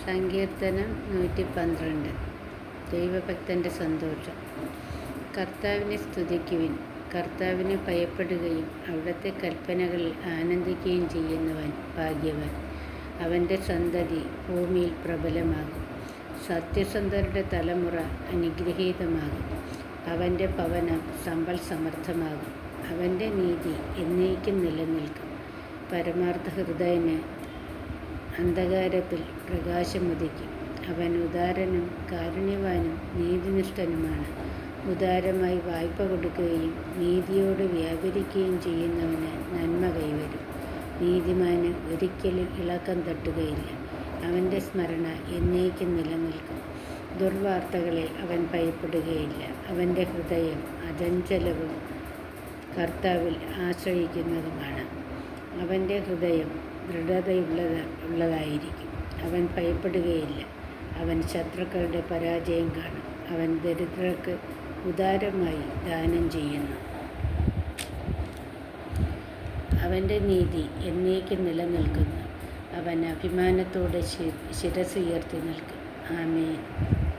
സങ്കീർത്തനം 112. ദൈവഭക്തൻ്റെ സന്തോഷം. കർത്താവിനെ സ്തുതിക്കുവിൻ. കർത്താവിനെ ഭയപ്പെടുകയും അവിടുത്തെ കൽപ്പനകളിൽ ആനന്ദിക്കുകയും ചെയ്യുന്നവൻ ഭാഗ്യവാൻ. അവൻ്റെ സന്തതി ഭൂമിയിൽ പ്രബലമാകും. സത്യസന്ധരുടെ തലമുറ അനുഗ്രഹീതമാകും. അവൻ്റെ ഭവനം സമ്പൽ സമൃദ്ധമാകും. അവൻ്റെ നീതി എന്നേക്കും നിലനിൽക്കും. പരമാർത്ഥ ഹൃദയന് അന്ധകാരത്തിൽ പ്രകാശമുദിക്കും. അവൻ ഉദാരനും കാരുണ്യവാനും നീതിനിഷ്ഠനുമാണ്. ഉദാരമായി വായ്പ കൊടുക്കുകയും നീതിയോട് വ്യാപരിക്കുകയും ചെയ്യുന്നവന് നന്മ കൈവരും. നീതിമാന് ഒരിക്കലും ഇളക്കം തട്ടുകയില്ല. അവൻ്റെ സ്മരണ എന്നേക്കും നിലനിൽക്കും. ദുർവാർത്തകളെ അവൻ ഭയപ്പെടുകയില്ല. അവൻ്റെ ഹൃദയം അചഞ്ചലവും കർത്താവിൽ ആശ്രയിക്കുന്നതുമാണ്. അവൻ്റെ ഹൃദയം ദൃഢതയുള്ളതായിരിക്കും. അവൻ ഭയപ്പെടുകയില്ല. അവൻ ശത്രുക്കളുടെ പരാജയം കാണും. അവൻ ദരിദ്രർക്ക് ഉദാരമായി ദാനം ചെയ്യുന്നു. അവൻ്റെ നീതി എന്നേക്കും നിലനിൽക്കുന്നു. അവൻ അഭിമാനത്തോടെ ശിരസ് ഉയർത്തി നിൽക്കും. ആമേൻ.